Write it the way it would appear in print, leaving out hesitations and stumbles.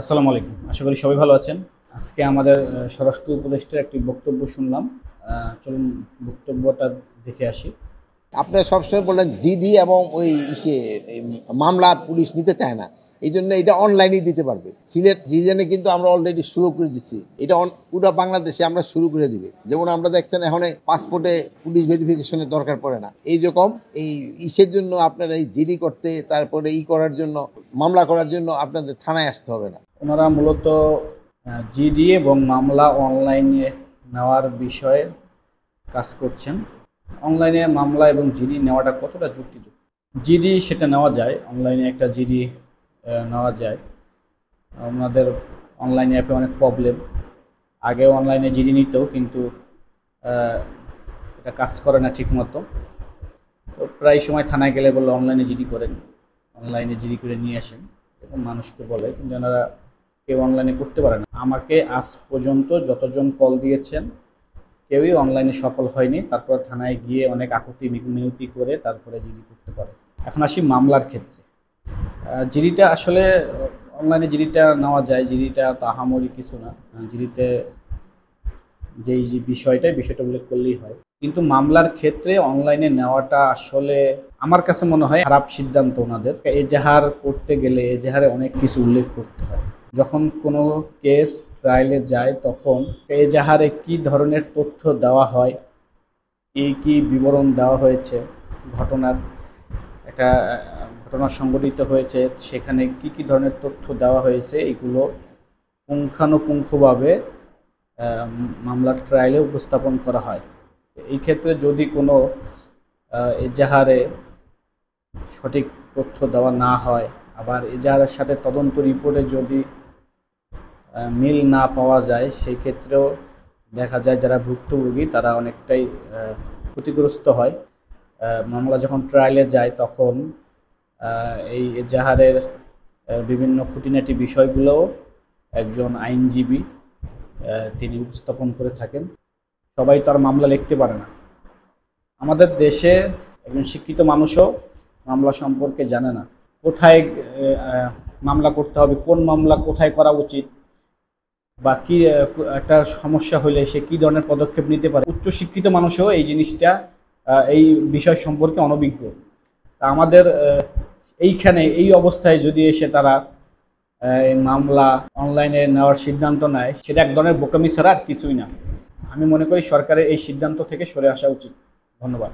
আসসালামু আলাইকুম। আশা করি সবাই ভালো আছেন। আজকে আমাদের স্বরাষ্ট্র উপদেষ্টার একটি বক্তব্য শুনলাম। চলুন বক্তব্যটা দেখে আসি। আপনারা সবসময় বললেন জিডি এবং ওই এই মামলা পুলিশ নিতে চায় না, এই জন্য এটা অনলাইনেই দিতে পারবে। সিলেট রিজনে কিন্তু আমরা অলরেডি শুরু করে দিচ্ছি, এটা পুরো বাংলাদেশে আমরা শুরু করে দিবে। যেমন আমরা দেখছেন এখন পাসপোর্টে পুলিশ ভেরিফিকেশনের দরকার পড়ে না, এইরকম এই ইসের জন্য আপনারা এই জিডি করতে, তারপরে করার জন্য, মামলা করার জন্য আপনাদের থানায় আসতে হবে না। ওনারা মূলত জিডি এবং মামলা অনলাইনে নেওয়ার বিষয়ে কাজ করছেন। অনলাইনে মামলা এবং জিডি নেওয়াটা কতটা যুক্তিযুক্ত? জিডি সেটা নেওয়া যায়, অনলাইনে একটা জিডি নেওয়া যায়। আমাদের অনলাইনে অ্যাপে অনেক প্রবলেম। আগে অনলাইনে জিডি নিত, কিন্তু এটা কাজ করে না ঠিক মতো। তো প্রায় সময় থানায় গেলে বললো অনলাইনে জিডি করেন, অনলাইনে জিডি করে নিয়ে আসেন, এবং মানুষকে বলে, কিন্তু এনারা কেউ অনলাইনে করতে পারে না। আমাকে আজ পর্যন্ত যতজন কল দিয়েছেন কেউই অনলাইনে সফল হয়নি। তারপর থানায় গিয়ে অনেক আকুতি মিনতি করে তারপরে জিডি করতে পারে। এখন আসি মামলার ক্ষেত্রে। জিডিটা আসলে অনলাইনে জিডিটা নেওয়া যায়, জিডিটা তাহামরি কিছু না। জিডিতে যেই যে বিষয়টা উল্লেখ করলেই হয়। কিন্তু মামলার ক্ষেত্রে অনলাইনে নেওয়াটা আসলে আমার কাছে মনে হয় খারাপ সিদ্ধান্ত ওনাদের। এজাহার করতে গেলে এজাহারে অনেক কিছু উল্লেখ করতে হয়। যখন কোনো কেস ট্রায়ালে যায় তখন এজাহারে কি ধরনের তথ্য দেওয়া হয়, কি বিবরণ দেওয়া হয়েছে, ঘটনার একটা ঘটনা সংঘটিত হয়েছে, সেখানে কি ধরনের তথ্য দেওয়া হয়েছে, এগুলো পুঙ্খানুপুঙ্খভাবে মামলার ট্রায়ালে উপস্থাপন করা হয়। এই ক্ষেত্রে যদি কোনো এজাহারে সঠিক তথ্য দেওয়া না হয়, আবার এজাহারের সাথে তদন্ত রিপোর্টে যদি মিল না পাওয়া যায়, সেই ক্ষেত্রেও দেখা যায় যারা ভুক্তভোগী তারা অনেকটাই ক্ষতিগ্রস্ত হয়। মামলা যখন ট্রায়ালে যায় তখন এই এজাহারের বিভিন্ন খুঁটিনাটি বিষয়গুলোও একজন আইনজীবী তিনি উপস্থাপন করে থাকেন। সবাই তো আর মামলা লিখতে পারে না। আমাদের দেশে একজন শিক্ষিত মানুষও মামলা সম্পর্কে জানে না, কোথায় মামলা করতে হবে, কোন মামলা কোথায় করা উচিত, বা কি একটা সমস্যা হলে সে কি ধরনের পদক্ষেপ নিতে পারে। উচ্চশিক্ষিত মানুষও এই জিনিসটা এই বিষয় সম্পর্কে অনভিজ্ঞ। আমাদের এইখানে এই অবস্থায় যদি এসে তারা মামলা অনলাইনে নেওয়ার সিদ্ধান্ত নেয়, সেটা এক ধরনের বোকামি ছাড়া আর কিছুই না। আমি মনে করি সরকারের এই সিদ্ধান্ত থেকে সরে আসা উচিত। ধন্যবাদ।